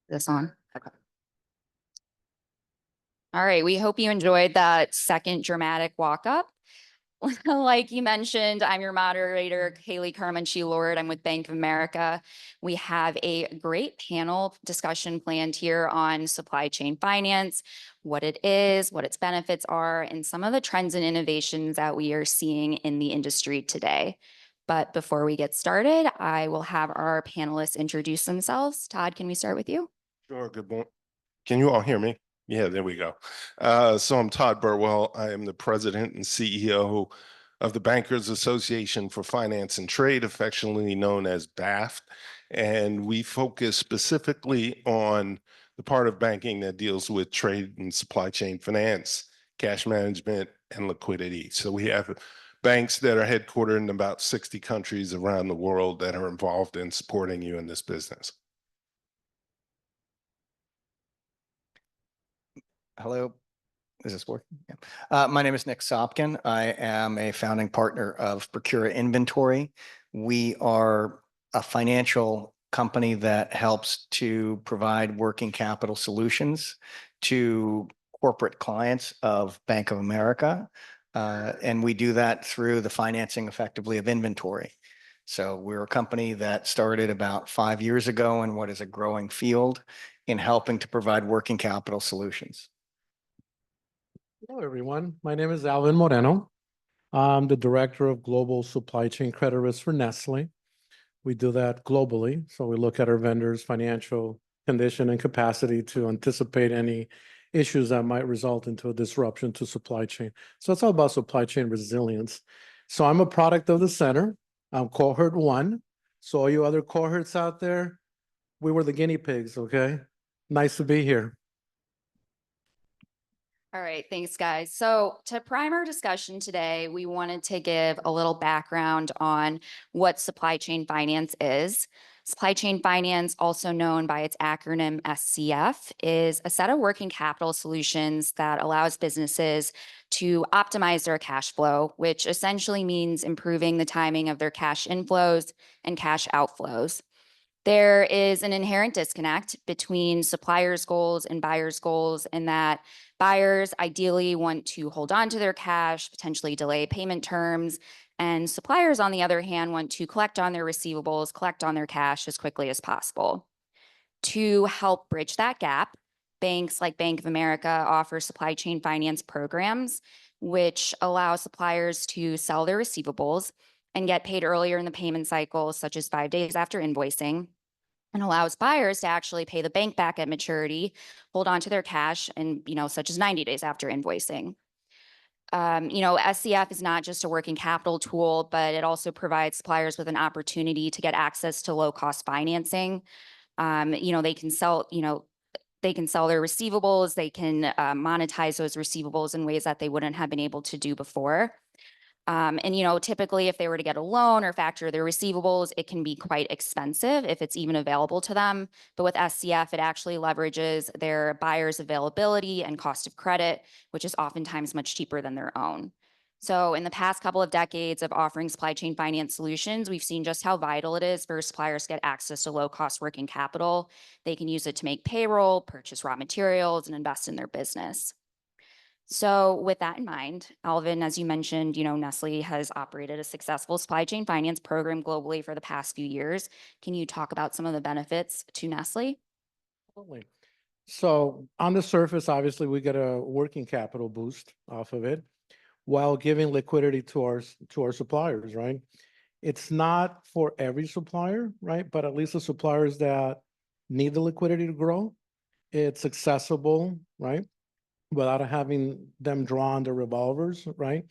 This on? Okay. All right, we hope you enjoyed that second dramatic walk-up. Like you mentioned, I'm your moderator, Kaylee Carmenchi-Lord. I'm with Bank of America. We have a great panel discussion planned here on supply chain finance, what it is, what its benefits are, and some of the trends and innovations that we are seeing in the industry today. But before we get started, I will have our panelists introduce themselves. Todd, can we start with you? Sure, good morning. Can you all hear me? Yeah, there we go. So I'm Todd Burwell. I am the president and CEO of the Bankers Association for Finance and Trade, affectionately known as BAFT. And we focus specifically on the part of banking that deals with trade and supply chain finance, cash management, and liquidity. So we have banks that are headquartered in about 60 countries around the world that are involved in supporting you in this business. Hello, is this working? Yeah. My name is Nick Sopkin. I am a founding partner of Procura Inventory. We are a financial company that helps to provide working capital solutions to corporate clients of Bank of America. And we do that through the financing effectively of inventory. So we're a company that started about 5 years ago in what is a growing field in helping to provide working capital solutions. Hello, everyone. My name is Alvin Moreno. I'm the Director of Global Supply Chain Credit Risk for Nestle. We do that globally. So we look at our vendors' financial condition and capacity to anticipate any issues that might result into a disruption to supply chain. So it's all about supply chain resilience. So I'm a product of the center. I'm cohort 1. So all you other cohorts out there, we were the guinea pigs, okay? Nice to be here. All right, thanks, guys. So to prime our discussion today, we wanted to give a little background on what supply chain finance is. Supply chain finance, also known by its acronym SCF, is a set of working capital solutions that allows businesses to optimize their cash flow, which essentially means improving the timing of their cash inflows and cash outflows. There is an inherent disconnect between suppliers' goals and buyers' goals in that buyers ideally want to hold on to their cash, potentially delay payment terms, and suppliers, on the other hand, want to collect on their receivables, collect on their cash as quickly as possible. To help bridge that gap, banks like Bank of America offer supply chain finance programs, which allow suppliers to sell their receivables and get paid earlier in the payment cycle, such as 5 days after invoicing, and allows buyers to actually pay the bank back at maturity, hold on to their cash, and such as 90 days after invoicing. SCF is not just a working capital tool, but it also provides suppliers with an opportunity to get access to low-cost financing. They can sell, they can sell their receivables. They can monetize those receivables in ways that they wouldn't have been able to do before. Typically if they were to get a loan or factor their receivables, it can be quite expensive if it's even available to them. But with SCF, it actually leverages their buyer's availability and cost of credit, which is oftentimes much cheaper than their own. So in the past couple of decades of offering supply chain finance solutions, we've seen just how vital it is for suppliers to get access to low-cost working capital. They can use it to make payroll, purchase raw materials, and invest in their business. So with that in mind, Alvin, as you mentioned, Nestle has operated a successful supply chain finance program globally for the past few years. Can you talk about some of the benefits to Nestle? Absolutely. So on the surface, obviously, we get a working capital boost off of it while giving liquidity to our suppliers, right? It's not for every supplier, right? But at least the suppliers that need the liquidity to grow, it's accessible, right? Without having them draw on their revolvers, right?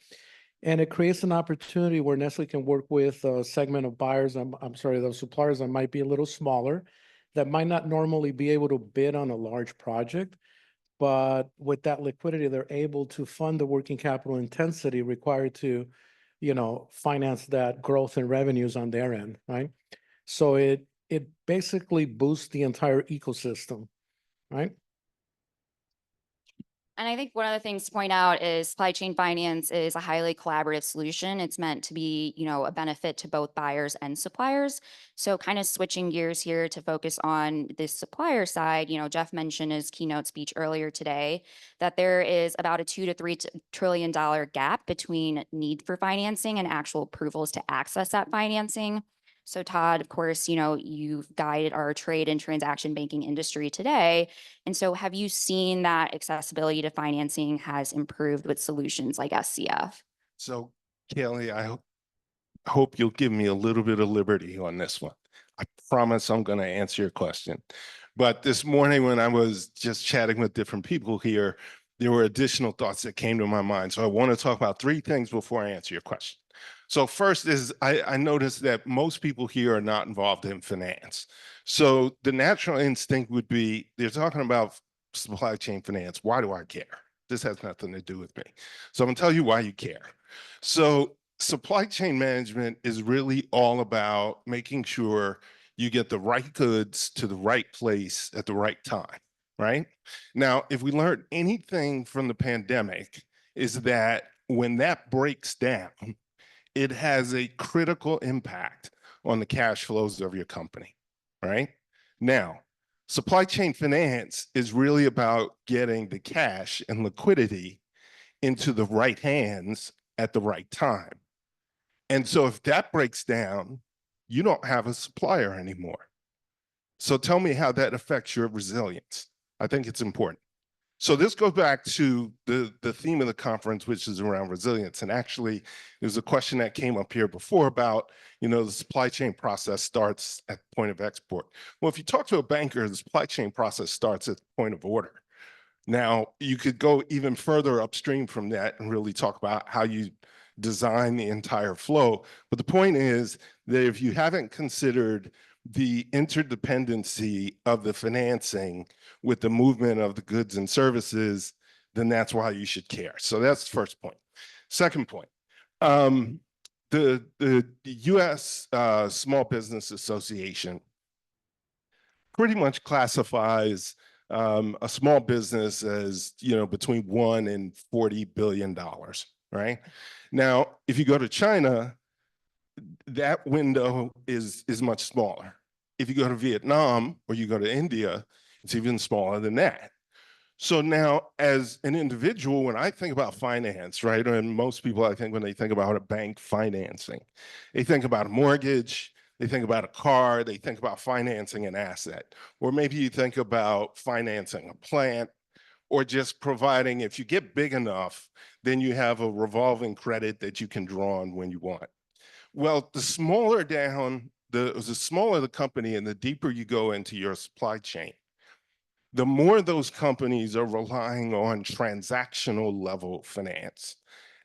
And it creates an opportunity where Nestle can work with a segment of buyers, those suppliers that might be a little smaller, that might not normally be able to bid on a large project, but with that liquidity, they're able to fund the working capital intensity required to, finance that growth in revenues on their end, right? So it basically boosts the entire ecosystem, right? And I think one of the things to point out is supply chain finance is a highly collaborative solution. It's meant to be, a benefit to both buyers and suppliers. So kind of switching gears here to focus on the supplier side, Jeff mentioned in his keynote speech earlier today that there is about a $2 to $3 trillion gap between need for financing and actual approvals to access that financing. So Todd, of course, you've guided our trade and transaction banking industry today. And so have you seen that accessibility to financing has improved with solutions like SCF? So, Kelly, I hope you'll give me a little bit of liberty on this one. I promise I'm going to answer your question. But this morning, when I was just chatting with different people here, there were additional thoughts that came to my mind. So I want to talk about three things before I answer your question. So first is I noticed that most people here are not involved in finance. So the natural instinct would be they're talking about supply chain finance. Why do I care? This has nothing to do with me. So I'm going to tell you why you care. So supply chain management is really all about making sure you get the right goods to the right place at the right time, right? Now, if we learned anything from the pandemic, is that when that breaks down, it has a critical impact on the cash flows of your company, right? Now, supply chain finance is really about getting the cash and liquidity into the right hands at the right time. And so if that breaks down, you don't have a supplier anymore. So tell me how that affects your resilience. I think it's important. So this goes back to the theme of the conference, which is around resilience. And actually, there's a question that came up here before about, the supply chain process starts at the point of export. Well, if you talk to a banker, the supply chain process starts at the point of order. Now, you could go even further upstream from that and really talk about how you design the entire flow. But the point is that if you haven't considered the interdependency of the financing with the movement of the goods and services, then that's why you should care. So that's the first point. Second point, the U.S. Small Business Association pretty much classifies a small business as, between $1 and $40 billion, right? Now, if you go to China, that window is much smaller. If you go to Vietnam or you go to India, it's even smaller than that. So now, as an individual, when I think about finance, right, and most people, I think, when they think about a bank financing, they think about a mortgage, they think about a car, they think about financing an asset, or maybe you think about financing a plant, or just providing, if you get big enough, then you have a revolving credit that you can draw on when you want. Well, the smaller the company and the deeper you go into your supply chain, the more those companies are relying on transactional level finance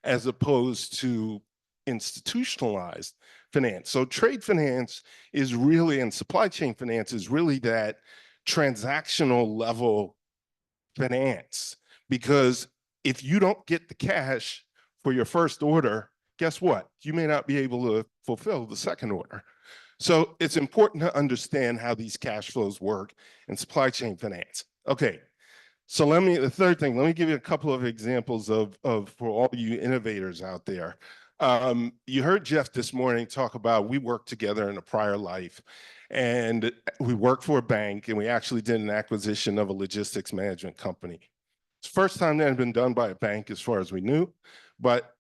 as opposed to institutionalized finance. So trade finance is really, and supply chain finance is really that transactional level finance. Because if you don't get the cash for your first order, guess what? You may not be able to fulfill the second order. So it's important to understand how these cash flows work in supply chain finance. Okay, so the third thing, let me give you a couple of examples of for all you innovators out there. You heard Jeff this morning talk about we worked together in a prior life, and we worked for a bank, and we actually did an acquisition of a logistics management company. It's the first time that had been done by a bank as far as we knew, but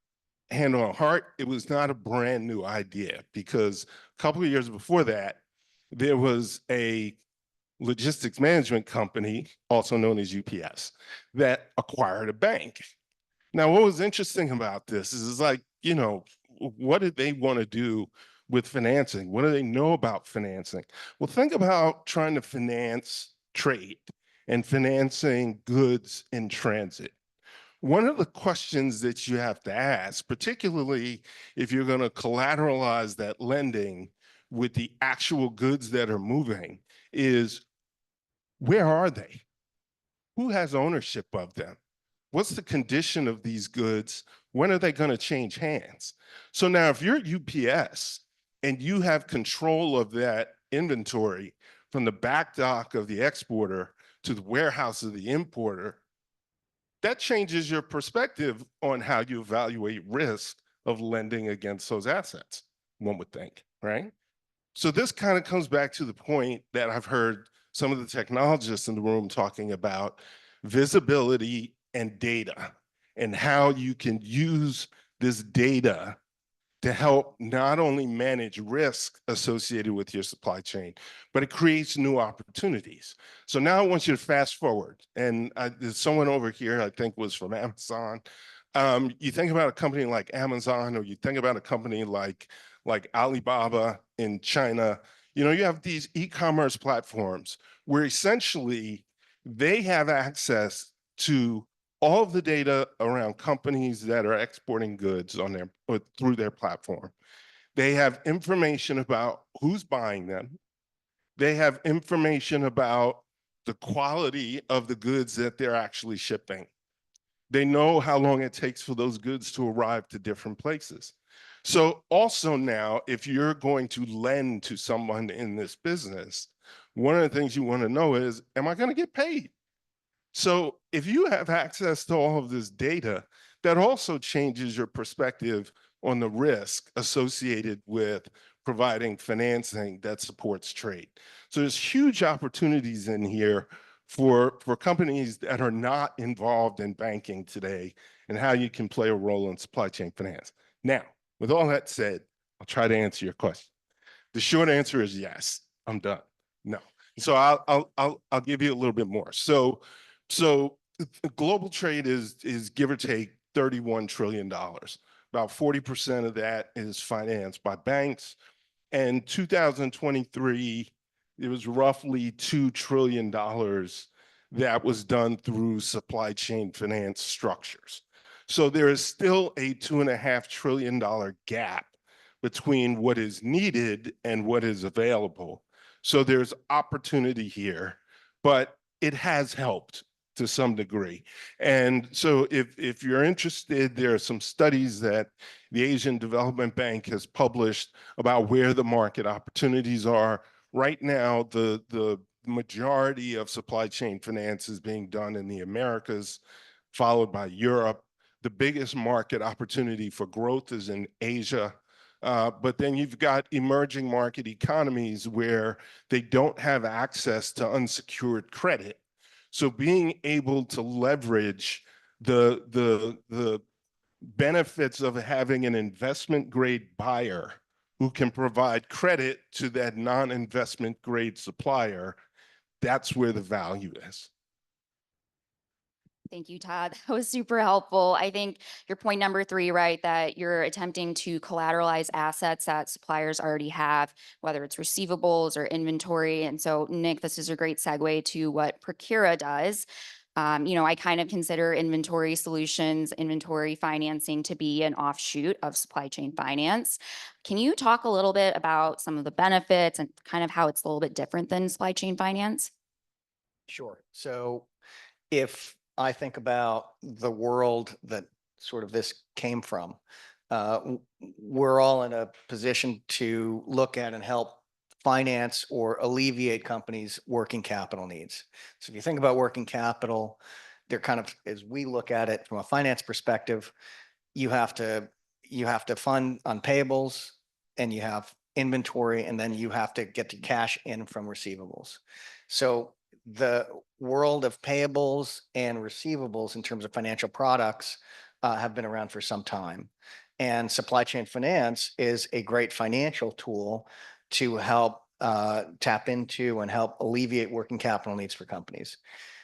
hand on heart, it was not a brand new idea, because a couple of years before that, there was a logistics management company, also known as UPS, that acquired a bank. Now, what was interesting about this is like, what did they want to do with financing? What do they know about financing? Well, think about trying to finance trade and financing goods in transit. One of the questions that you have to ask, particularly if you're going to collateralize that lending with the actual goods that are moving, is where are they? Who has ownership of them? What's the condition of these goods? When are they going to change hands? So now if you're UPS and you have control of that inventory from the back dock of the exporter to the warehouse of the importer, that changes your perspective on how you evaluate risk of lending against those assets, one would think, right? So this kind of comes back to the point that I've heard some of the technologists in the room talking about visibility and data and how you can use this data to help not only manage risk associated with your supply chain, but it creates new opportunities. So now I want you to fast forward. And there's someone over here, I think was from Amazon. You think about a company like Amazon, or you think about a company like Alibaba in China. You know, you have these e-commerce platforms where essentially they have access to all of the data around companies that are exporting goods on their or through their platform. They have information about who's buying them. They have information about the quality of the goods that they're actually shipping. They know how long it takes for those goods to arrive to different places. So also now, if you're going to lend to someone in this business, one of the things you want to know is, am I going to get paid? So if you have access to all of this data, that also changes your perspective on the risk associated with providing financing that supports trade. So there's huge opportunities in here for companies that are not involved in banking today and how you can play a role in supply chain finance. Now, with all that said, I'll try to answer your question. The short answer is yes, I'm done. No. So I'll give you a little bit more. So global trade is give or take $31 trillion. About 40% of that is financed by banks. And 2023, it was roughly $2 trillion that was done through supply chain finance structures. So there is still a $2.5 trillion gap between what is needed and what is available. So there's opportunity here, but it has helped to some degree. And so if you're interested, there are some studies that the Asian Development Bank has published about where the market opportunities are. Right now, the majority of supply chain finance is being done in the Americas, followed by Europe. The biggest market opportunity for growth is in Asia. But then you've got emerging market economies where they don't have access to unsecured credit. So being able to leverage the benefits of having an investment grade buyer who can provide credit to that non-investment grade supplier, that's where the value is. Thank you, Todd. That was super helpful. I think your point number 3, right, that you're attempting to collateralize assets that suppliers already have, whether it's receivables or inventory. And so, Nick, this is a great segue to what Procura does. I kind of consider inventory solutions, inventory financing to be an offshoot of supply chain finance. Can you talk a little bit about some of the benefits and kind of how it's a little bit different than supply chain finance? Sure. So if I think about the world that sort of this came from, we're all in a position to look at and help finance or alleviate companies' working capital needs. So if you think about working capital, they're kind of, as we look at it from a finance perspective, you have to fund on payables, and you have inventory, and then you have to get the cash in from receivables. So the world of payables and receivables in terms of financial products have been around for some time. And supply chain finance is a great financial tool to help tap into and help alleviate working capital needs for companies.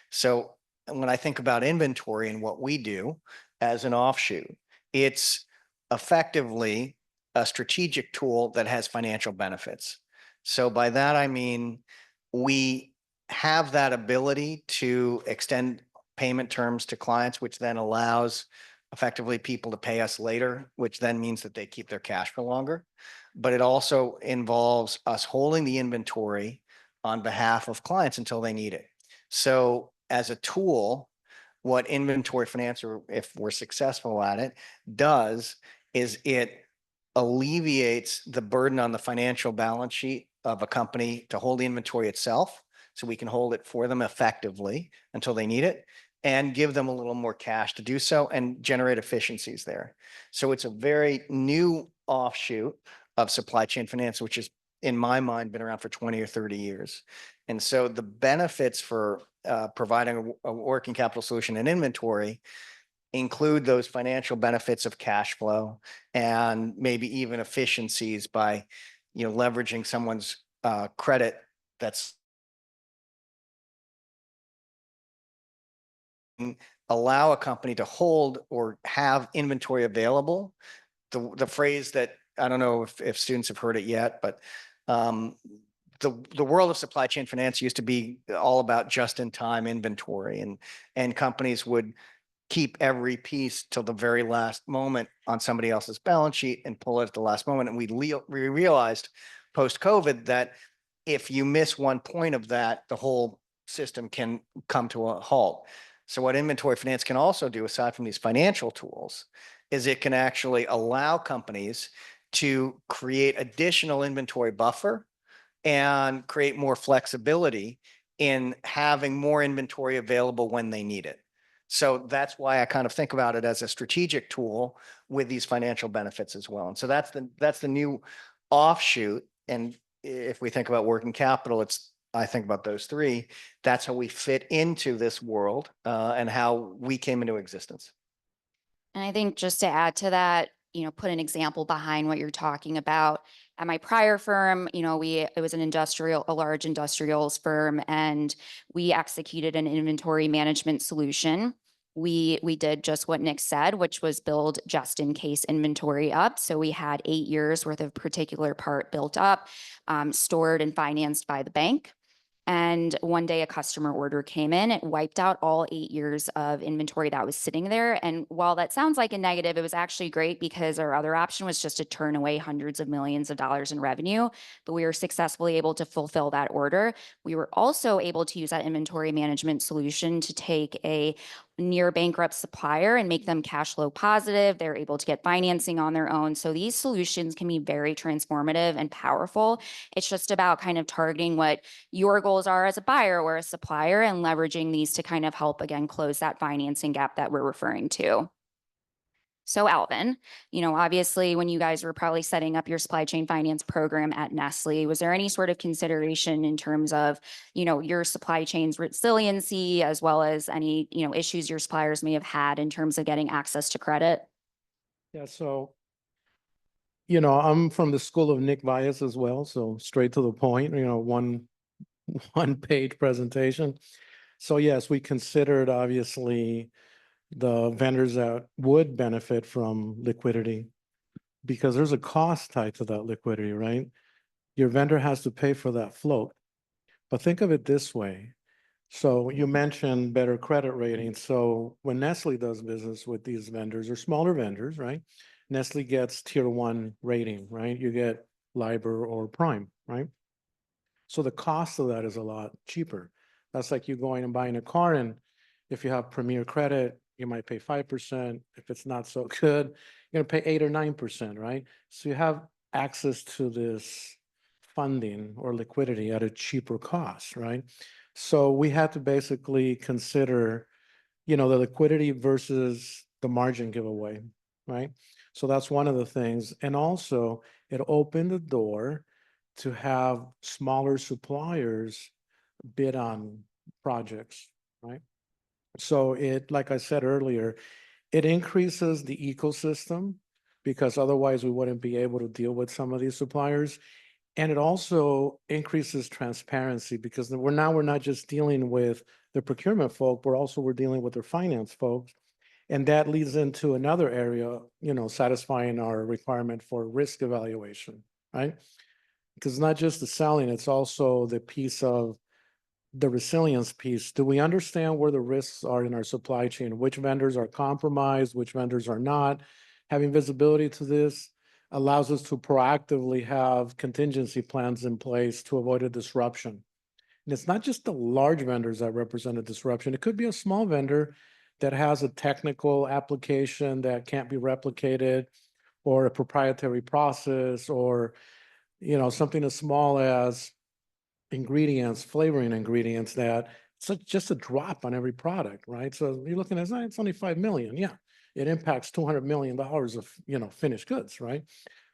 So when I think about inventory and what we do as an offshoot, it's effectively a strategic tool that has financial benefits. So by that, I mean, we have that ability to extend payment terms to clients, which then allows effectively people to pay us later, which then means that they keep their cash for longer. But it also involves us holding the inventory on behalf of clients until they need it. So as a tool, what inventory finance, or if we're successful at it, does is it alleviates the burden on the financial balance sheet of a company to hold the inventory itself, so we can hold it for them effectively until they need it. and give them a little more cash to do so and generate efficiencies there. So it's a very new offshoot of supply chain finance, which has, in my mind, been around for 20 or 30 years. And so the benefits for providing a working capital solution and inventory include those financial benefits of cash flow and maybe even efficiencies by, leveraging someone's credit that's allow a company to hold or have inventory available. The phrase that, I don't know if students have heard it yet, but the world of supply chain finance used to be all about just-in-time inventory, and companies would keep every piece till the very last moment on somebody else's balance sheet and pull it at the last moment. And we realized post-COVID that if you miss one point of that, the whole system can come to a halt. So what inventory finance can also do, aside from these financial tools, is it can actually allow companies to create additional inventory buffer and create more flexibility in having more inventory available when they need it. So that's why I kind of think about it as a strategic tool with these financial benefits as well. And so that's the new offshoot. And if we think about working capital, I think about those three. That's how we fit into this world and how we came into existence. And I think just to add to that, put an example behind what you're talking about. At my prior firm, it was a large industrials firm, and we executed an inventory management solution. We did just what Nick said, which was build just in case inventory up. So we had 8 years worth of particular part built up, stored and financed by the bank. And one day a customer order came in, it wiped out all 8 years of inventory that was sitting there. And while that sounds like a negative, it was actually great because our other option was just to turn away hundreds of millions of dollars in revenue. But we were successfully able to fulfill that order. We were also able to use that inventory management solution to take a near bankrupt supplier and make them cash flow positive. They're able to get financing on their own. So these solutions can be very transformative and powerful. It's just about kind of targeting what your goals are as a buyer or a supplier and leveraging these to kind of help, again, close that financing gap that we're referring to. So Alvin, obviously when you guys were probably setting up your supply chain finance program at Nestle, was there any sort of consideration in terms of, your supply chain's resiliency as well as any, issues your suppliers may have had in terms of getting access to credit? Yeah, so, I'm from the school of Nick Bias as well, so straight to the point, one page presentation. So yes, we considered obviously the vendors that would benefit from liquidity because there's a cost tied to that liquidity, right? Your vendor has to pay for that float. But think of it this way. So you mentioned better credit rating. So when Nestle does business with these vendors or smaller vendors, right? Nestle gets tier 1 rating, right? You get LIBOR or Prime, right? So the cost of that is a lot cheaper. That's like you going and buying a car, and if you have Premier Credit, you might pay 5%. If it's not so good, you're gonna pay 8 or 9%, right? So you have access to this funding or liquidity at a cheaper cost, right? So we had to basically consider, the liquidity versus the margin giveaway, right? So that's one of the things. And also it opened the door to have smaller suppliers bid on projects, right? So like I said earlier, it increases the ecosystem because otherwise we wouldn't be able to deal with some of these suppliers. And it also increases transparency because we're not just dealing with the procurement folk, we're dealing with their finance folks. And that leads into another area, satisfying our requirement for risk evaluation, right? Because it's not just the selling, it's also the piece of the resilience piece. Do we understand where the risks are in our supply chain? Which vendors are compromised, which vendors are not? Having visibility to this allows us to proactively have contingency plans in place to avoid a disruption. And it's not just the large vendors that represent a disruption. It could be a small vendor that has a technical application that can't be replicated, or a proprietary process, or something as small as ingredients, flavoring ingredients that just a drop on every product, right? So you're looking at, it's only 5 million. Yeah, it impacts $200 million of, finished goods, right?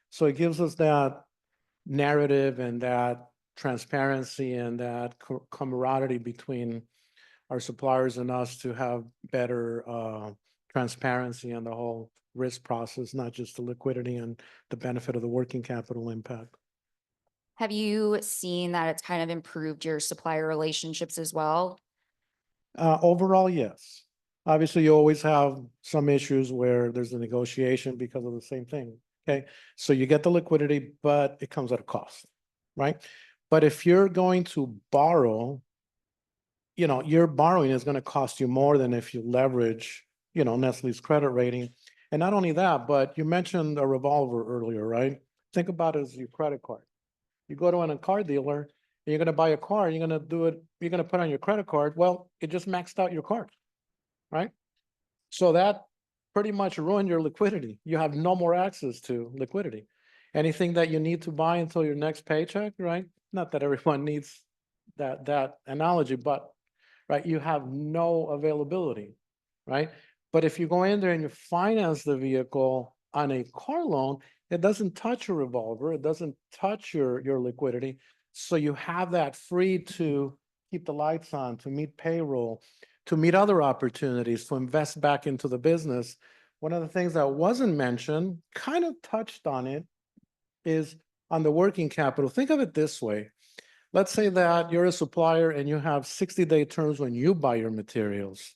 So it gives us that narrative and that transparency and that camaraderie between our suppliers and us to have better transparency on the whole risk process, not just the liquidity and the benefit of the working capital impact. Have you seen that it's kind of improved your supplier relationships as well? Overall, yes. Obviously, you always have some issues where there's a negotiation because of the same thing. Okay, so you get the liquidity, but it comes at a cost, right? But if you're going to borrow, your borrowing is going to cost you more than if you leverage, Nestle's credit rating. And not only that, but you mentioned a revolver earlier, right? Think about it as your credit card. You go to a car dealer and you're going to buy a car, you're going to do it, you're going to put on your credit card. Well, it just maxed out your card, right? So that pretty much ruined your liquidity. You have no more access to liquidity. Anything that you need to buy until your next paycheck, right? Not that everyone needs that analogy, but right, you have no availability, right? But if you go in there and you finance the vehicle on a car loan, it doesn't touch your revolver, it doesn't touch your liquidity. So you have that free to keep the lights on, to meet payroll, to meet other opportunities, to invest back into the business. One of the things that wasn't mentioned, kind of touched on it, is on the working capital. Think of it this way. Let's say that you're a supplier and you have 60-day terms when you buy your materials,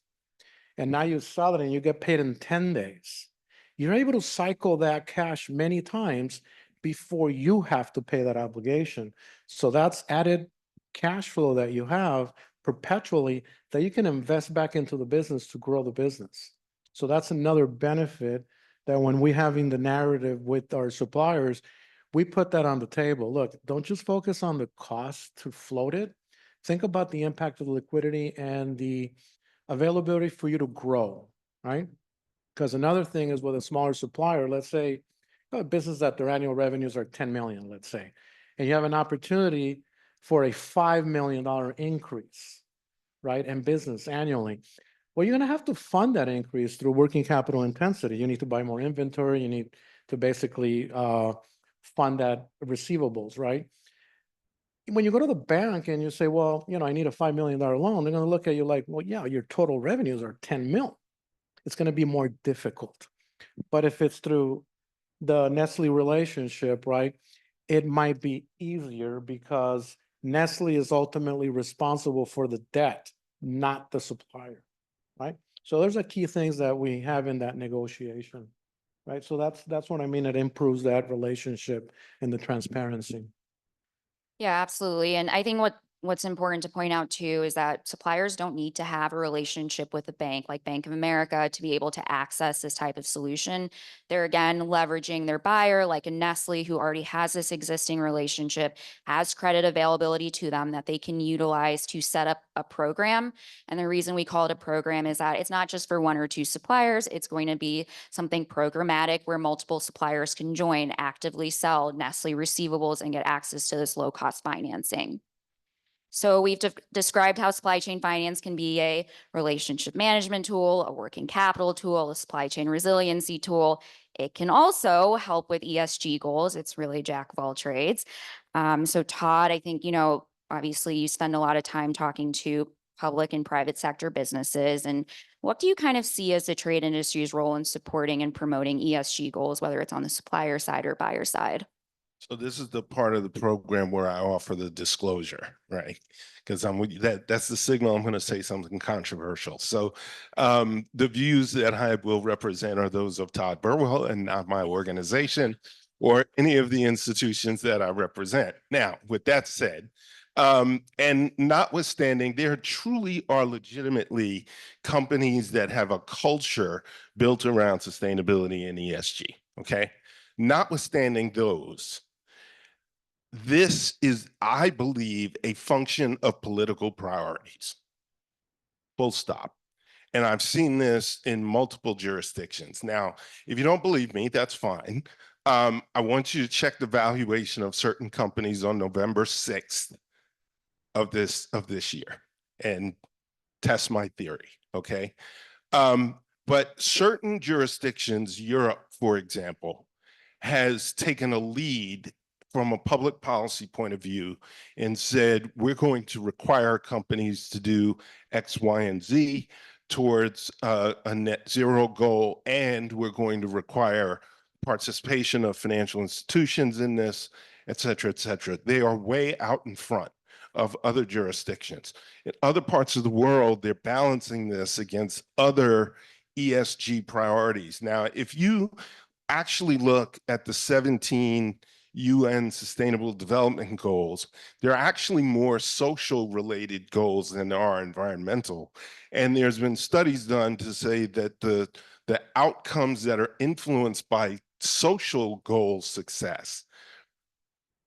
and now you sell it and you get paid in 10 days. You're able to cycle that cash many times before you have to pay that obligation. So that's added cash flow that you have perpetually that you can invest back into the business to grow the business. So that's another benefit that when we're having the narrative with our suppliers, we put that on the table. Look, don't just focus on the cost to float it. Think about the impact of the liquidity and the availability for you to grow, right? Because another thing is with a smaller supplier, let's say a business that their annual revenues are 10 million, let's say, and you have an opportunity for a $5 million increase, right, in business annually. Well, you're going to have to fund that increase through working capital intensity. You need to buy more inventory. You need to basically fund that receivables, right? When you go to the bank and you say, well, I need a $5 million loan, they're going to look at you like, well, yeah, your total revenues are 10 mil. It's going to be more difficult. But if it's through the Nestle relationship, right, it might be easier because Nestle is ultimately responsible for the debt, not the supplier, right? So there's a key things that we have in that negotiation, right? So that's what I mean. It improves that relationship and the transparency. Yeah, absolutely. And I think what's important to point out too is that suppliers don't need to have a relationship with a bank like Bank of America to be able to access this type of solution. They're again leveraging their buyer like a Nestle who already has this existing relationship, has credit availability to them that they can utilize to set up a program. And the reason we call it a program is that it's not just for one or two suppliers. It's going to be something programmatic where multiple suppliers can join, actively sell Nestle receivables and get access to this low cost financing. So we've described how supply chain finance can be a relationship management tool, a working capital tool, a supply chain resiliency tool. It can also help with ESG goals. It's really jack of all trades. So Todd, I think, obviously you spend a lot of time talking to public and private sector businesses. And what do you kind of see as the trade industry's role in supporting and promoting ESG goals, whether it's on the supplier side or buyer side? So this is the part of the program where I offer the disclosure, right? Because that's the signal I'm going to say something controversial. So the views that I will represent are those of Todd Burwell and not my organization or any of the institutions that I represent. Now, with that said, and notwithstanding, there truly are legitimately companies that have a culture built around sustainability and ESG, okay? Notwithstanding those, this is, I believe, a function of political priorities. Full stop. And I've seen this in multiple jurisdictions. Now, if you don't believe me, that's fine. I want you to check the valuation of certain companies on November 6th of this year. And test my theory, okay? But certain jurisdictions, Europe, for example, has taken a lead from a public policy point of view and said, we're going to require companies to do X, Y, and Z towards a net zero goal, and we're going to require participation of financial institutions in this, et cetera, et cetera. They are way out in front of other jurisdictions. In other parts of the world, they're balancing this against other ESG priorities. Now, if you actually look at the 17 UN Sustainable Development Goals, there are actually more social related goals than there are environmental. And there's been studies done to say that the outcomes that are influenced by social goal success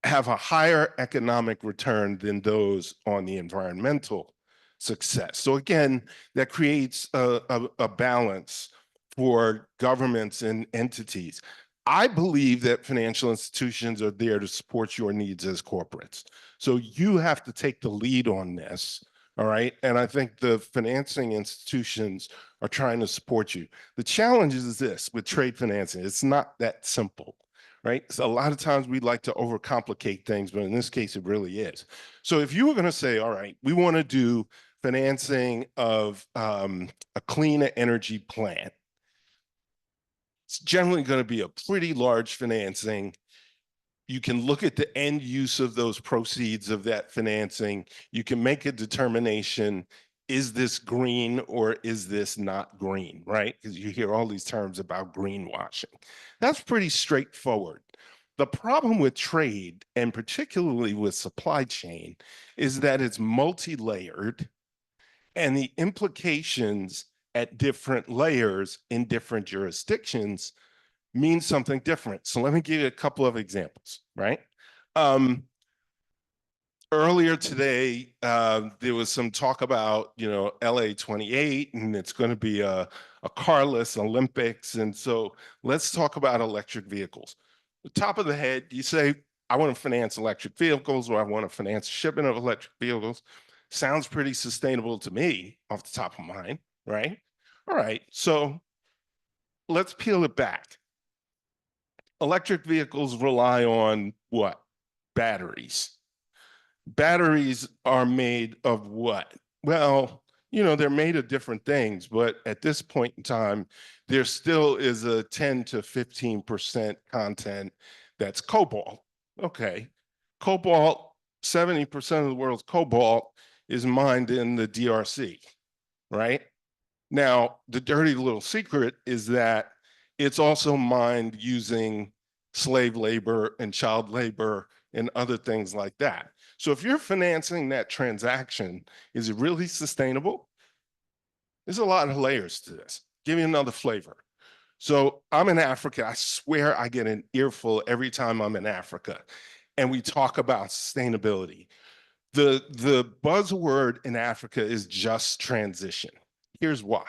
have a higher economic return than those on the environmental success. So again, that creates a balance for governments and entities. I believe that financial institutions are there to support your needs as corporates. So you have to take the lead on this, all right? And I think the financing institutions are trying to support you. The challenge is this with trade financing, it's not that simple, right? So a lot of times we like to overcomplicate things, but in this case, it really is. So if you were going to say, all right, we want to do financing of a clean energy plant, it's generally going to be a pretty large financing. You can look at the end use of those proceeds of that financing. You can make a determination, is this green or is this not green, right? Because you hear all these terms about greenwashing. That's pretty straightforward. The problem with trade, and particularly with supply chain, is that it's multi-layered, and the implications at different layers in different jurisdictions means something different. So let me give you a couple of examples, right? Earlier today, there was some talk about, LA 28, and it's going to be a carless Olympics. And so let's talk about electric vehicles. The top of the head, you say, I want to finance electric vehicles, or I want to finance shipment of electric vehicles. Sounds pretty sustainable to me off the top of mind, right? All right, so let's peel it back. Electric vehicles rely on what? Batteries. Batteries are made of what? Well, they're made of different things, but at this point in time, there still is a 10 to 15% content that's cobalt. Okay. Cobalt, 70% of the world's cobalt is mined in the DRC, right? Now, the dirty little secret is that it's also mined using slave labor and child labor and other things like that. So if you're financing that transaction, is it really sustainable? There's a lot of layers to this. Give me another flavor. So I'm in Africa. I swear I get an earful every time I'm in Africa and we talk about sustainability. The buzzword in Africa is just transition. Here's why.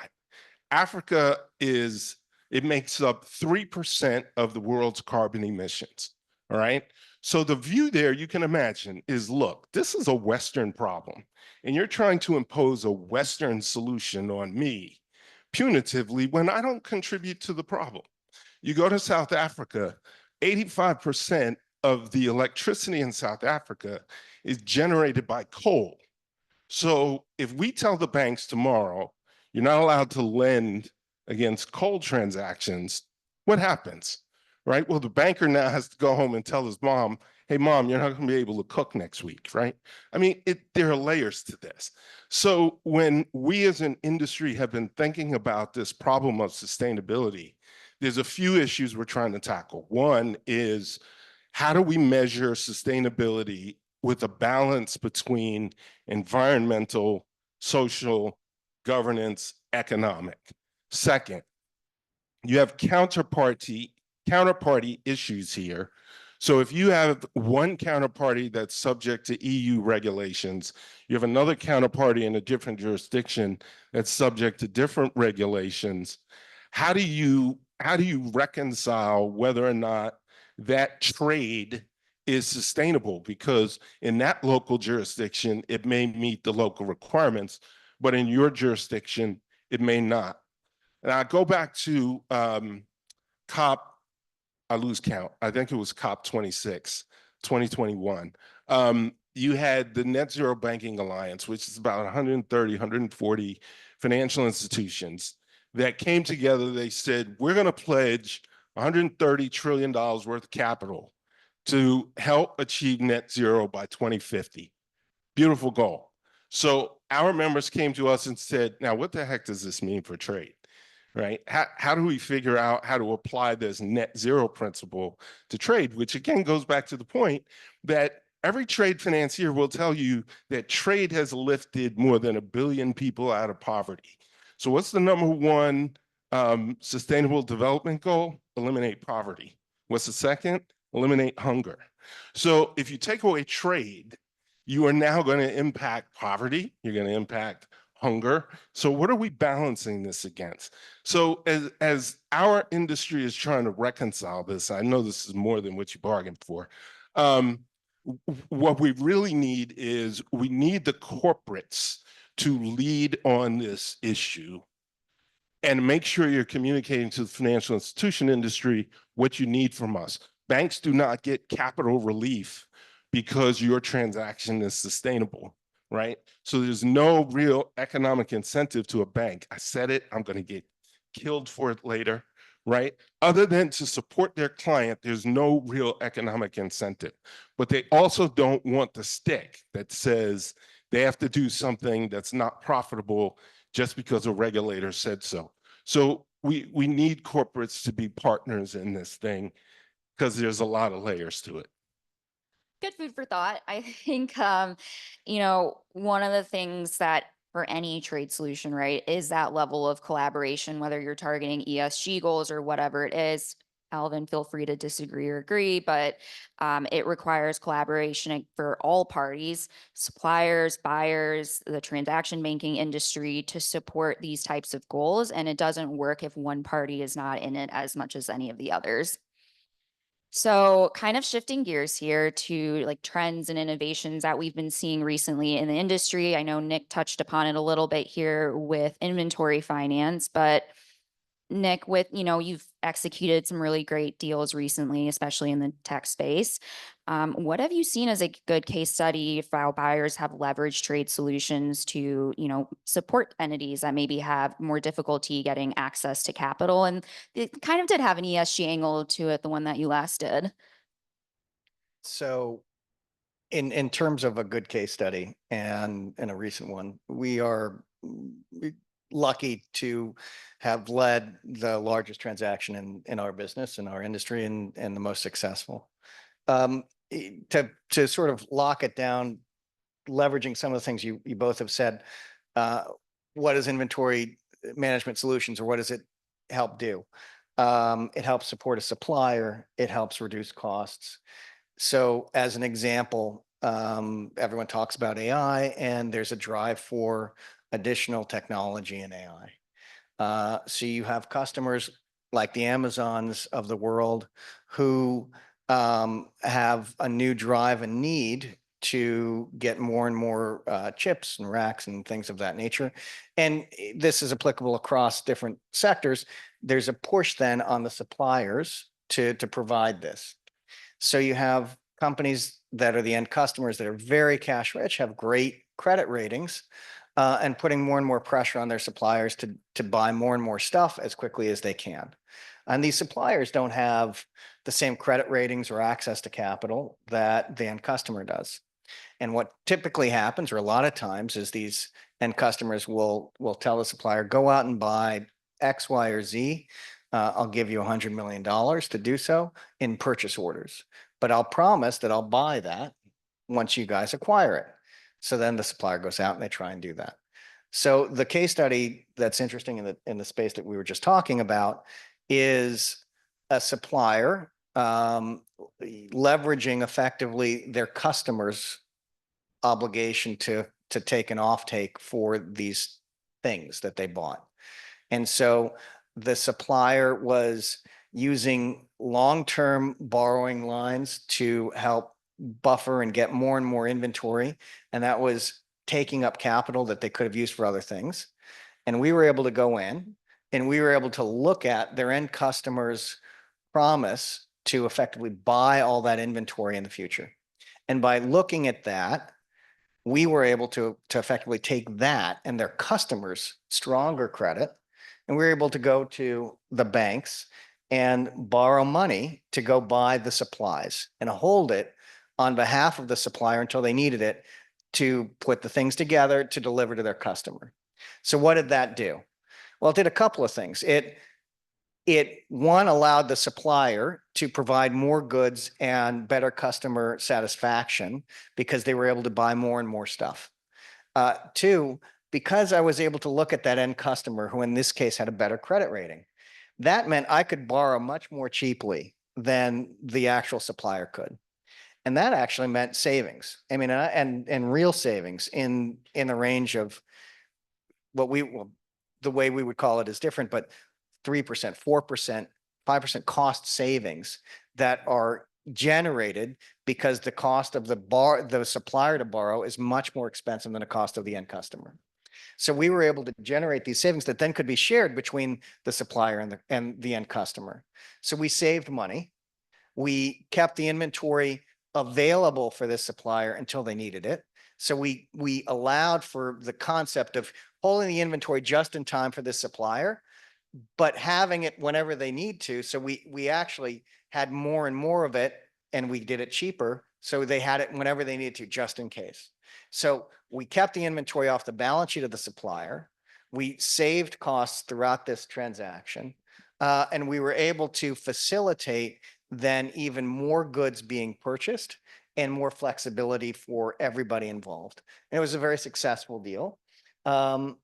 Africa it makes up 3% of the world's carbon emissions, all right? So the view there, you can imagine, is look, this is a Western problem, and you're trying to impose a Western solution on me punitively when I don't contribute to the problem. You go to South Africa, 85% of the electricity in South Africa is generated by coal. So if we tell the banks tomorrow, you're not allowed to lend against coal transactions, what happens, right? Well, the banker now has to go home and tell his mom, hey, mom, you're not going to be able to cook next week, right? I mean, there are layers to this. So when we as an industry have been thinking about this problem of sustainability, there's a few issues we're trying to tackle. One is, how do we measure sustainability with a balance between environmental, social, governance, economic? Second, you have counterparty issues here. So if you have one counterparty that's subject to EU regulations, you have another counterparty in a different jurisdiction that's subject to different regulations. How do you reconcile whether or not that trade is sustainable? Because in that local jurisdiction, it may meet the local requirements, but in your jurisdiction, it may not. And I go back to COP, I lose count. I think it was COP 26, 2021. You had the Net Zero Banking Alliance, which is about 130, 140 financial institutions that came together. They said, we're going to pledge $130 trillion worth of capital to help achieve net zero by 2050. Beautiful goal. So our members came to us and said, now, what the heck does this mean for trade? Right? How do we figure out how to apply this net zero principle to trade, which again goes back to the point that every trade financier will tell you that trade has lifted more than 1 billion people out of poverty. So what's the number one sustainable development goal? Eliminate poverty. What's the second? Eliminate hunger. So if you take away trade, you are now going to impact poverty. You're going to impact hunger. So what are we balancing this against? So as our industry is trying to reconcile this, I know this is more than what you bargained for. What we really need is we need the corporates to lead on this issue and make sure you're communicating to the financial institution industry what you need from us. Banks do not get capital relief because your transaction is sustainable, right? So there's no real economic incentive to a bank. I said it, I'm going to get killed for it later, right? Other than to support their client, there's no real economic incentive. But they also don't want the stick that says they have to do something that's not profitable just because a regulator said so. So we need corporates to be partners in this thing because there's a lot of layers to it. Good food for thought. I think, one of the things that for any trade solution, right, is that level of collaboration, whether you're targeting ESG goals or whatever it is. Alvin, feel free to disagree or agree, but it requires collaboration for all parties, suppliers, buyers, the transaction banking industry to support these types of goals. And it doesn't work if one party is not in it as much as any of the others. So kind of shifting gears here to like trends and innovations that we've been seeing recently in the industry. I know Nick touched upon it a little bit here with inventory finance, but Nick, you've executed some really great deals recently, especially in the tech space. What have you seen as a good case study for how buyers have leveraged trade solutions to, support entities that maybe have more difficulty getting access to capital? And it kind of did have an ESG angle to it, the one that you last did. So in terms of a good case study and a recent one, we are lucky to have led the largest transaction in our business, in our industry, and the most successful. To sort of lock it down, leveraging some of the things you both have said, what is inventory management solutions, or what does it help do? It helps support a supplier. It helps reduce costs. So as an example, everyone talks about AI, and there's a drive for additional technology in AI. So you have customers like the Amazons of the world who have a new drive and need to get more and more chips and racks and things of that nature. And this is applicable across different sectors. There's a push then on the suppliers to provide this. So you have companies that are the end customers that are very cash rich, have great credit ratings, and putting more and more pressure on their suppliers to buy more and more stuff as quickly as they can. And these suppliers don't have the same credit ratings or access to capital that the end customer does. And what typically happens, or a lot of times, is these end customers will tell the supplier, go out and buy X, Y, or Z. I'll give you $100 million to do so in purchase orders, but I'll promise that I'll buy that once you guys acquire it. So then the supplier goes out and they try and do that. So the case study that's interesting in the space that we were just talking about is a supplier leveraging effectively their customers' obligation to take an offtake for these things that they bought. And so the supplier was using long-term borrowing lines to help buffer and get more and more inventory. And that was taking up capital that they could have used for other things. And we were able to go in and we were able to look at their end customers' promise to effectively buy all that inventory in the future. And by looking at that, we were able to effectively take that and their customers' stronger credit, and we were able to go to the banks and borrow money to go buy the supplies and hold it on behalf of the supplier until they needed it to put the things together to deliver to their customer. So what did that do? Well, it did a couple of things. It one allowed the supplier to provide more goods and better customer satisfaction because they were able to buy more and more stuff. Two, because I was able to look at that end customer, who in this case had a better credit rating, that meant I could borrow much more cheaply than the actual supplier could. And that actually meant savings. I mean, and real savings in the range of what the way we would call it is different, but 3%, 4%, 5% cost savings that are generated because the cost of the supplier to borrow is much more expensive than the cost of the end customer. So we were able to generate these savings that then could be shared between the supplier and the end customer. So we saved money. We kept the inventory available for this supplier until they needed it. So we allowed for the concept of holding the inventory just in time for this supplier, but having it whenever they need to. So we actually had more and more of it, and we did it cheaper. So they had it whenever they needed to, just in case. So we kept the inventory off the balance sheet of the supplier. We saved costs throughout this transaction, and we were able to facilitate then even more goods being purchased and more flexibility for everybody involved. And it was a very successful deal. And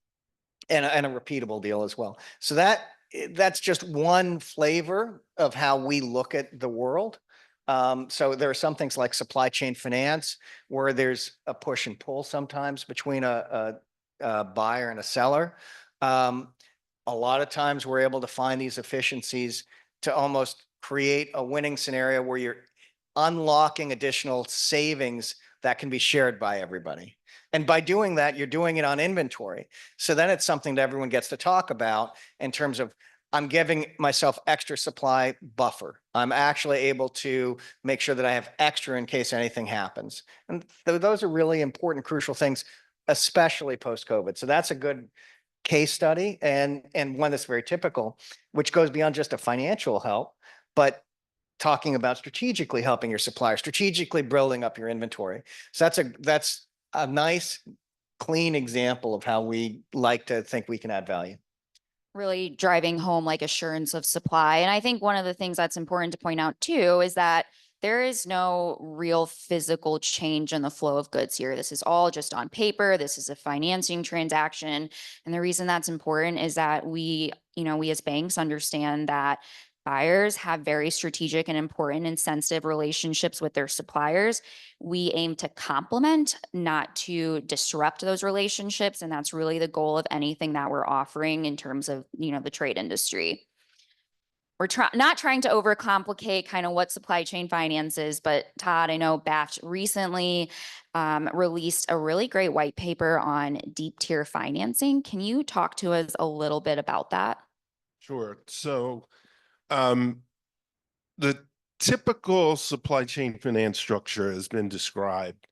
a repeatable deal as well. So that's just one flavor of how we look at the world. So there are some things like supply chain finance where there's a push and pull sometimes between a buyer and a seller. A lot of times we're able to find these efficiencies to almost create a winning scenario where you're unlocking additional savings that can be shared by everybody. And by doing that, you're doing it on inventory. So then it's something that everyone gets to talk about in terms of, I'm giving myself extra supply buffer. I'm actually able to make sure that I have extra in case anything happens. And those are really important, crucial things, especially post-COVID. So that's a good case study and one that's very typical, which goes beyond just a financial help, but talking about strategically helping your supplier, strategically building up your inventory. So that's a nice, clean example of how we like to think we can add value. Really driving home like assurance of supply. And I think one of the things that's important to point out too is that there is no real physical change in the flow of goods here. This is all just on paper. This is a financing transaction. And the reason that's important is that we as banks understand that buyers have very strategic and important and sensitive relationships with their suppliers. We aim to complement, not to disrupt those relationships. And that's really the goal of anything that we're offering in terms of, the trade industry. We're not trying to overcomplicate kind of what supply chain finance is, but Todd, I know BAFT recently released a really great white paper on deep tier financing. Can you talk to us a little bit about that? Sure. So the typical supply chain finance structure has been described,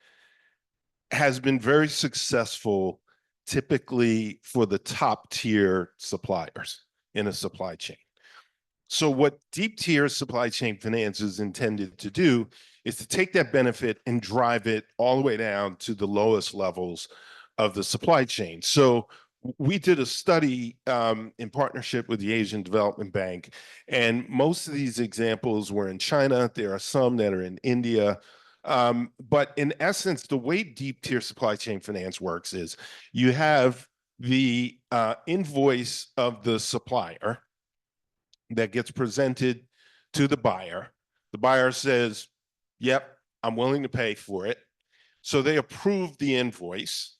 has been very successful, typically for the top tier suppliers in a supply chain. So what deep tier supply chain finance is intended to do is to take that benefit and drive it all the way down to the lowest levels of the supply chain. So we did a study in partnership with the Asian Development Bank, and most of these examples were in China. There are some that are in India. But in essence, the way deep tier supply chain finance works is you have the invoice of the supplier that gets presented to the buyer. The buyer says, yep, I'm willing to pay for it. So they approve the invoice.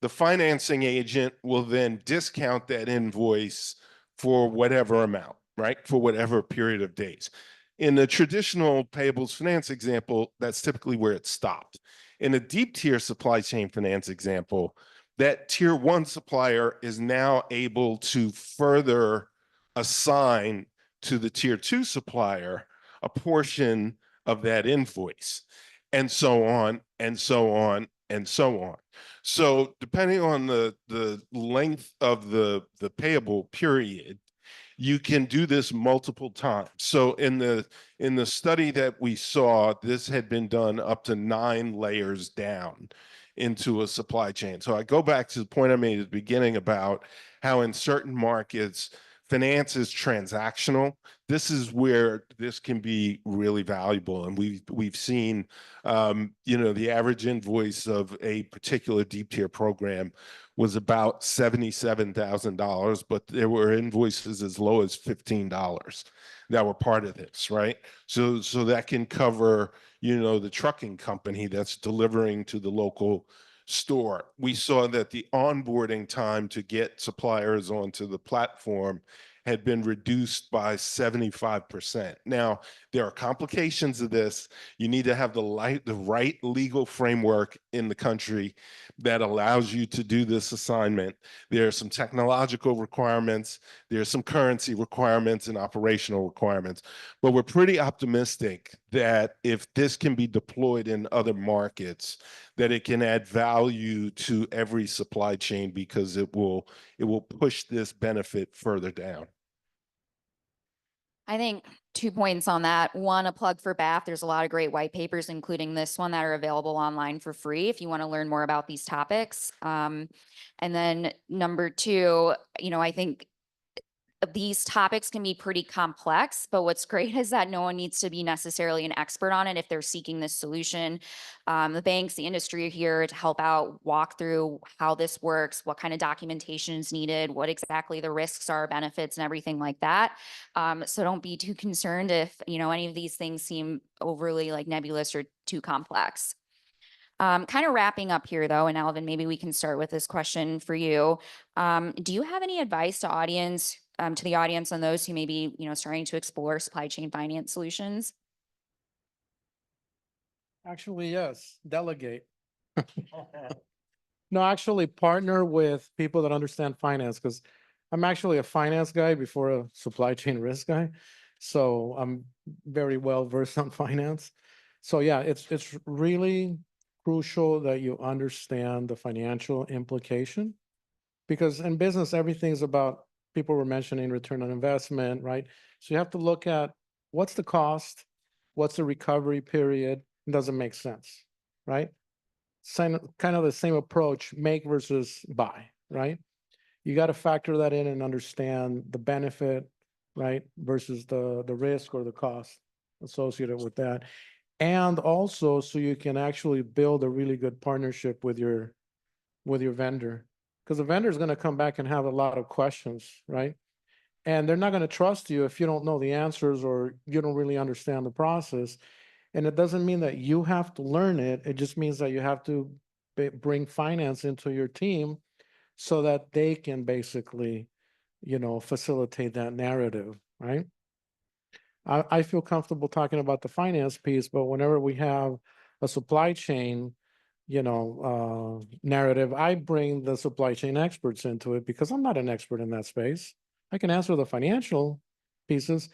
The financing agent will then discount that invoice for whatever amount, right? For whatever period of days. In the traditional payables finance example, that's typically where it stopped. In a deep tier supply chain finance example, that tier one supplier is now able to further assign to the tier two supplier a portion of that invoice, and so on, and so on, and so on. So depending on the length of the payable period, you can do this multiple times. So in the study that we saw, this had been done up to 9 layers down into a supply chain. So I go back to the point I made at the beginning about how in certain markets, finance is transactional. This is where this can be really valuable. And we've seen, the average invoice of a particular deep tier program was about $77,000, but there were invoices as low as $15 that were part of this, right? So that can cover, the trucking company that's delivering to the local store. We saw that the onboarding time to get suppliers onto the platform had been reduced by 75%. Now, there are complications of this. You need to have the right legal framework in the country that allows you to do this assignment. There are some technological requirements, there are some currency requirements and operational requirements, but we're pretty optimistic that if this can be deployed in other markets, that it can add value to every supply chain because it will push this benefit further down. I think 2 points on that. One, a plug for BAF. There's a lot of great white papers, including this one, that are available online for free if you want to learn more about these topics. And then number two, I think these topics can be pretty complex, but what's great is that no one needs to be necessarily an expert on it if they're seeking this solution. The banks, the industry are here to help out, walk through how this works, what kind of documentation is needed, what exactly the risks are, benefits, and everything like that. So don't be too concerned if, any of these things seem overly like nebulous or too complex. Kind of wrapping up here though, and Alvin, maybe we can start with this question for you. Do you have any advice to the audience on those who may be, starting to explore supply chain finance solutions? Actually, yes, delegate. No, actually partner with people that understand finance, because I'm actually a finance guy before a supply chain risk guy. So I'm very well versed on finance. So yeah, it's really crucial that you understand the financial implication, because in business, everything's about, people were mentioning return on investment, right? So you have to look at what's the cost, what's the recovery period, it doesn't make sense, right? Kind of the same approach, make versus buy, right? You got to factor that in and understand the benefit, right, versus the risk or the cost associated with that. And also, so you can actually build a really good partnership with your vendor, because the vendor is going to come back and have a lot of questions, right? And they're not going to trust you if you don't know the answers or you don't really understand the process. And it doesn't mean that you have to learn it. It just means that you have to bring finance into your team so that they can basically, facilitate that narrative, right? I feel comfortable talking about the finance piece, but whenever we have a supply chain, narrative, I bring the supply chain experts into it because I'm not an expert in that space. I can answer the financial pieces.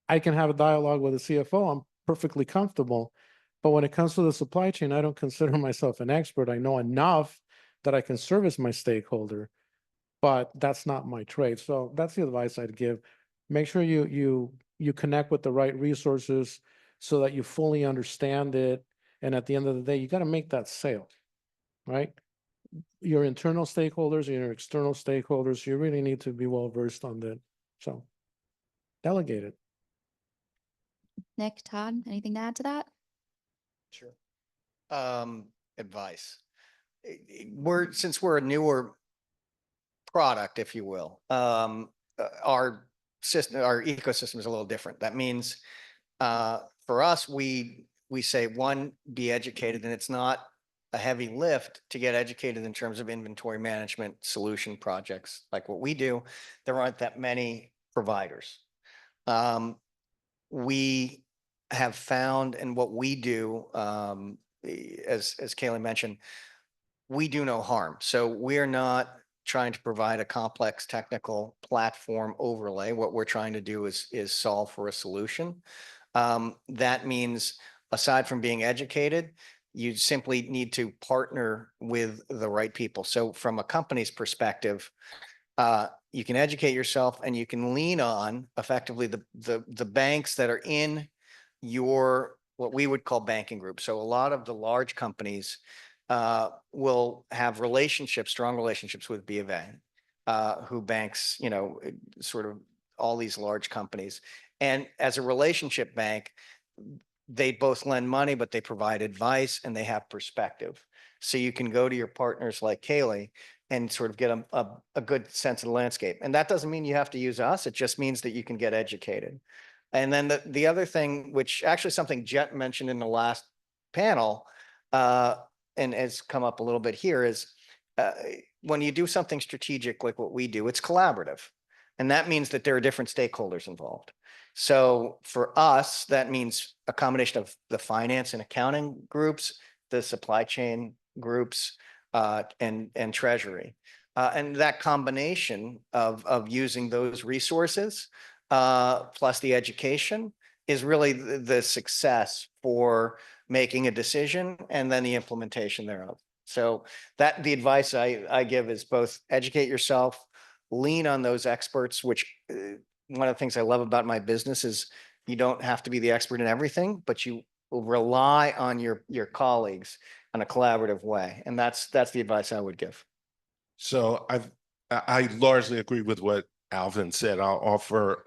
I can have a dialogue with the CFO. I'm perfectly comfortable. But when it comes to the supply chain, I don't consider myself an expert. I know enough that I can service my stakeholder, but that's not my trade. So that's the advice I'd give. Make sure you connect with the right resources so that you fully understand it. And at the end of the day, you got to make that sale, right? Your internal stakeholders and your external stakeholders, you really need to be well versed on that. So delegate it. Nick, Todd, anything to add to that? Sure. Advice. Since we're a newer product, if you will, our ecosystem is a little different. That means for us, we say, one, be educated, and it's not a heavy lift to get educated in terms of inventory management solution projects like what we do. There aren't that many providers. We have found, and what we do as Kaylee mentioned, we do no harm. So we're not trying to provide a complex technical platform overlay. What we're trying to do is solve for a solution. That means aside from being educated, you simply need to partner with the right people. So from a company's perspective, you can educate yourself and you can lean on effectively the banks that are in your, what we would call banking group. So a lot of the large companies will have relationships, strong relationships with B of A, who banks, sort of all these large companies. And as a relationship bank, they both lend money, but they provide advice and they have perspective. So you can go to your partners like Kaylee and sort of get a good sense of the landscape. And that doesn't mean you have to use us. It just means that you can get educated. And then the other thing, which actually something Jet mentioned in the last panel, and has come up a little bit here, is when you do something strategic like what we do, it's collaborative. And that means that there are different stakeholders involved. So for us, that means a combination of the finance and accounting groups, the supply chain groups, and treasury. And that combination of using those resources plus the education is really the success for making a decision and then the implementation thereof. So that the advice I give is both educate yourself, lean on those experts, which one of the things I love about my business is you don't have to be the expert in everything, but you will rely on your colleagues in a collaborative way. And that's the advice I would give. So I largely agree with what Alvin said. I'll offer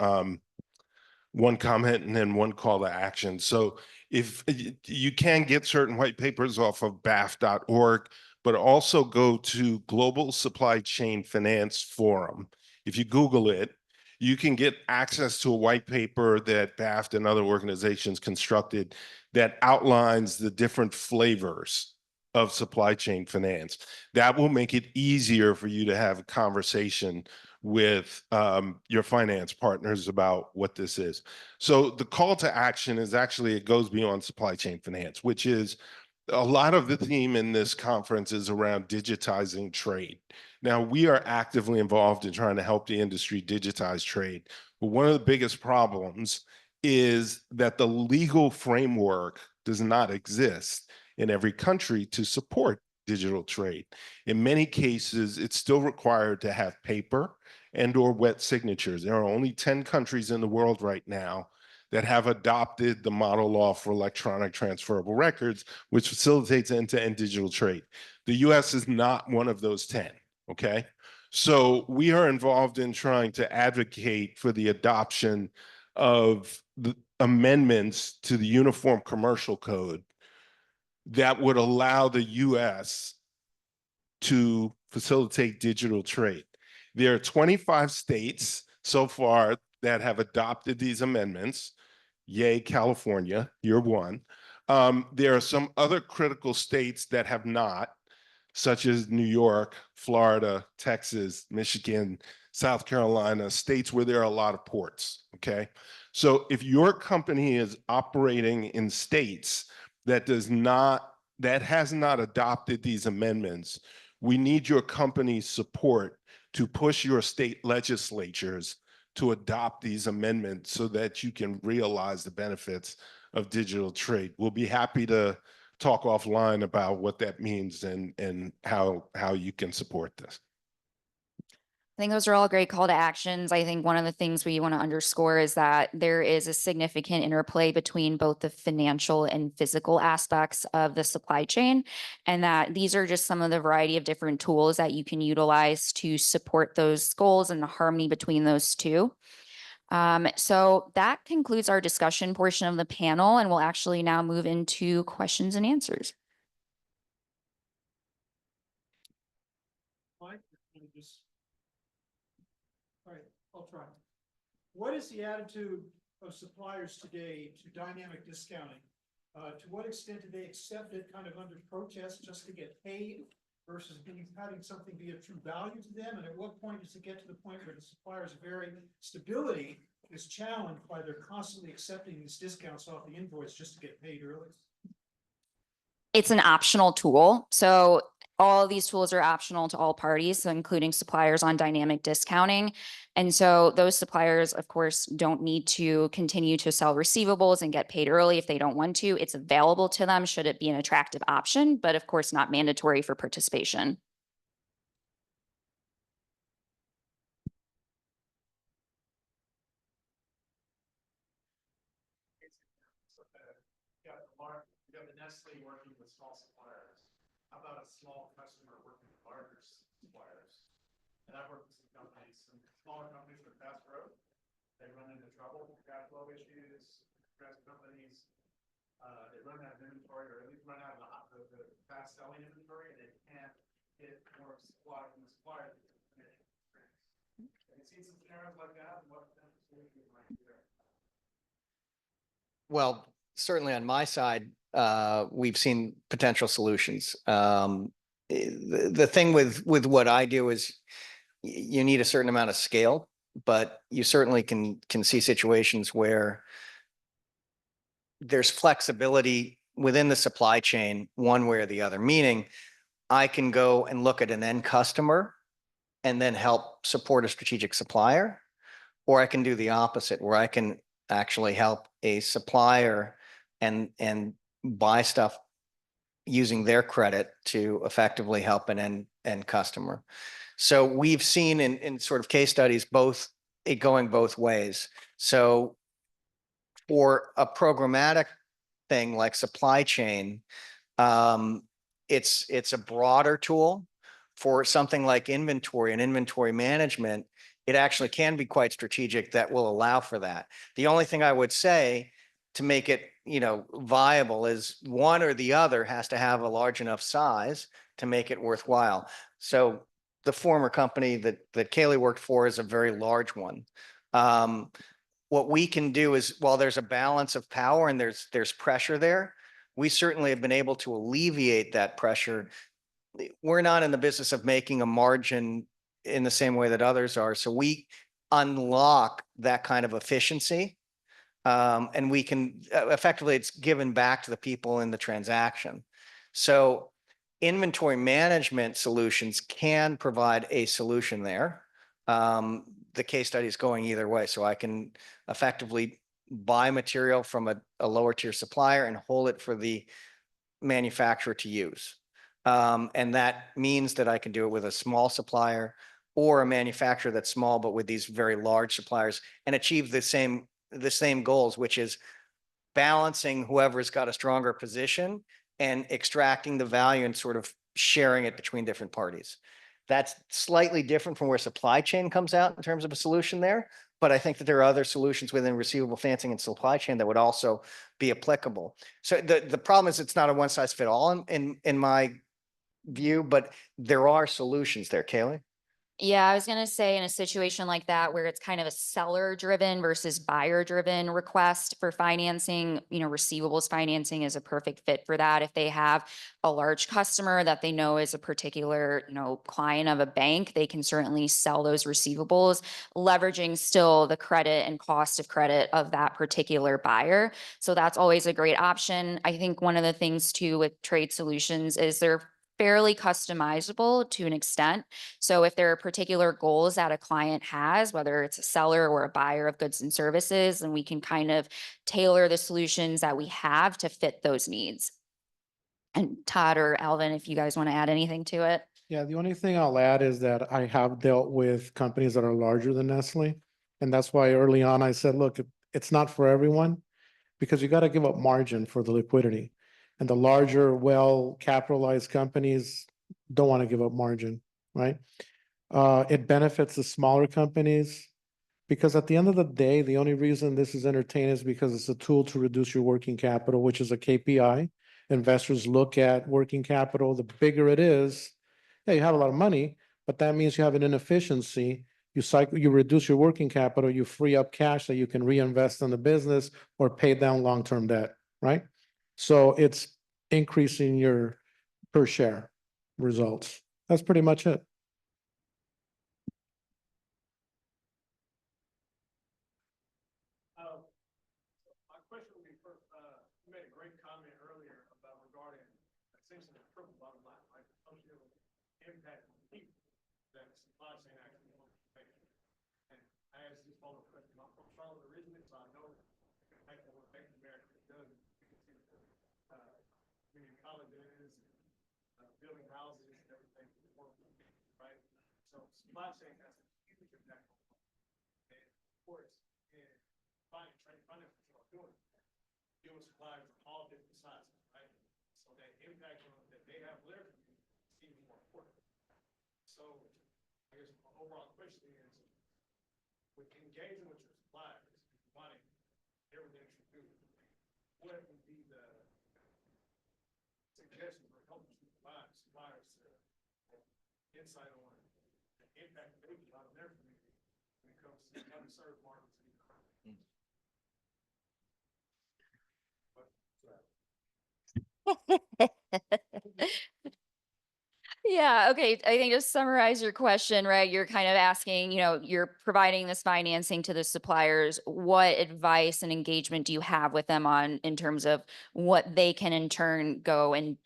one comment and then one call to action. So if you can get certain white papers off of BAF.org, but also go to Global Supply Chain Finance Forum. If you Google it, you can get access to a white paper that BAFT and other organizations constructed that outlines the different flavors of supply chain finance. That will make it easier for you to have a conversation with your finance partners about what this is. So the call to action is actually, it goes beyond supply chain finance, which is a lot of the theme in this conference is around digitizing trade. Now, we are actively involved in trying to help the industry digitize trade. But one of the biggest problems is that the legal framework does not exist in every country to support digital trade. In many cases, it's still required to have paper and or wet signatures. There are only 10 countries in the world right now that have adopted the model law for electronic transferable records, which facilitates end-to-end digital trade. The US is not one of those 10, okay? So we are involved in trying to advocate for the adoption of the amendments to the Uniform Commercial Code that would allow the US to facilitate digital trade. There are 25 states so far that have adopted these amendments. Yay, California, you're one. There are some other critical states that have not, such as New York, Florida, Texas, Michigan, South Carolina, states where there are a lot of ports, okay? So if your company is operating in states that has not adopted these amendments, we need your company's support to push your state legislatures to adopt these amendments so that you can realize the benefits of digital trade. We'll be happy to talk offline about what that means and how you can support this. I think those are all great call to actions. I think one of the things we want to underscore is that there is a significant interplay between both the financial and physical aspects of the supply chain, and that these are just some of the variety of different tools that you can utilize to support those goals and the harmony between those two. So that concludes our discussion portion of the panel, and we'll actually now move into questions and answers. Mike, all right, I'll try. What is the attitude of suppliers today to dynamic discounting? To what extent do they accept it kind of under protest just to get paid versus having something be of true value to them? And at what point does it get to the point where the supplier's very stability is challenged by their constantly accepting these discounts off the invoice just to get paid early? It's an optional tool. So all of these tools are optional to all parties, so including suppliers on dynamic discounting. And so those suppliers, of course, don't need to continue to sell receivables and get paid early if they don't want to. It's available to them should it be an attractive option, but of course not mandatory for participation. You have the Nestle working with small suppliers. How about a small customer working with larger suppliers? And I've worked with some companies, some smaller companies with fast growth. They run into trouble, cash flow issues, stress companies. They run out of inventory, or at least run out of the fast selling inventory, and they can't get more supply from the supplier. Have you seen some scenarios like that? And what potential solutions might be there? Well, certainly on my side, we've seen potential solutions. The thing with what I do is you need a certain amount of scale, but you certainly can see situations where there's flexibility within the supply chain one way or the other, meaning I can go and look at an end customer and then help support a strategic supplier, or I can do the opposite, where I can actually help a supplier and buy stuff using their credit to effectively help an end customer. So we've seen in sort of case studies it going both ways. So for a programmatic thing like supply chain, it's a broader tool. For something like inventory and inventory management, it actually can be quite strategic that will allow for that. The only thing I would say to make it, viable is one or the other has to have a large enough size to make it worthwhile. So the former company that Kaylee worked for is a very large one. What we can do is, while there's a balance of power and there's pressure there, we certainly have been able to alleviate that pressure. We're not in the business of making a margin in the same way that others are. So we unlock that kind of efficiency. And we can effectively, it's given back to the people in the transaction. So inventory management solutions can provide a solution there. The case study is going either way. So I can effectively buy material from a lower tier supplier and hold it for the manufacturer to use. And that means that I can do it with a small supplier or a manufacturer that's small, but with these very large suppliers, and achieve the same goals, which is balancing whoever's got a stronger position and extracting the value and sort of sharing it between different parties. That's slightly different from where supply chain comes out in terms of a solution there. But I think that there are other solutions within receivable financing and supply chain that would also be applicable. So the problem is it's not a one size fit all in my view, but there are solutions there, Kaylee. Yeah, I was going to say in a situation like that where it's kind of a seller driven versus buyer driven request for financing, receivables financing is a perfect fit for that. If they have a large customer that they know is a particular, client of a bank, they can certainly sell those receivables, leveraging still the credit and cost of credit of that particular buyer. So that's always a great option. I think one of the things too with trade solutions is they're fairly customizable to an extent. So if there are particular goals that a client has, whether it's a seller or a buyer of goods and services, then we can kind of tailor the solutions that we have to fit those needs. And Todd or Alvin, if you guys want to add anything to it. Yeah, the only thing I'll add is that I have dealt with companies that are larger than Nestle. And that's why early on I said, look, it's not for everyone because you got to give up margin for the liquidity. And the larger, well-capitalized companies don't want to give up margin, right? It benefits the smaller companies because at the end of the day, the only reason this is entertaining is because it's a tool to reduce your working capital, which is a KPI. Investors look at working capital. The bigger it is, yeah, you have a lot of money, but that means you have an inefficiency. You reduce your working capital, you free up cash that you can reinvest in the business or pay down long-term debt, right? So it's increasing your per share results. That's pretty much it. My question would be first, you made a great comment earlier about regarding building houses and everything, right? So supply chain has a huge impact on it. And of course, in finance control, doing suppliers of all different sizes, right? So that impact on that they have their community is even more important. So I guess my overall question is, with engaging with your suppliers, wanting everything you do, what would be the suggestions or help you provide suppliers to insight on the impact they can on their community when it comes to underserved markets? Yeah, okay. I think to summarize your question, right? You're kind of asking, you're providing this financing to the suppliers. What advice and engagement do you have with them on in terms of what they can in turn go and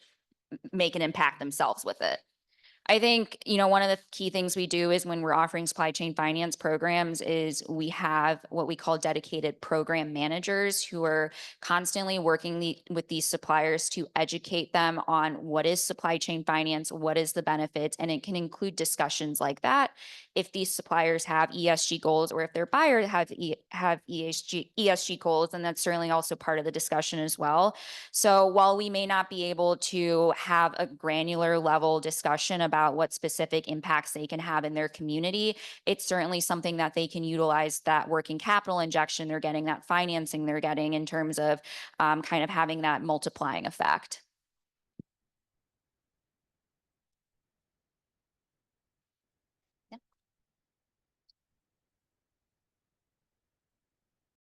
make an impact themselves with it? I think, one of the key things we do is when we're offering supply chain finance programs is we have what we call dedicated program managers who are constantly working with these suppliers to educate them on what is supply chain finance, what is the benefits, and it can include discussions like that. If these suppliers have ESG goals or if their buyers have ESG goals, then that's certainly also part of the discussion as well. So while we may not be able to have a granular level discussion about what specific impacts they can have in their community, it's certainly something that they can utilize that working capital injection they're getting, that financing they're getting in terms of kind of having that multiplying effect.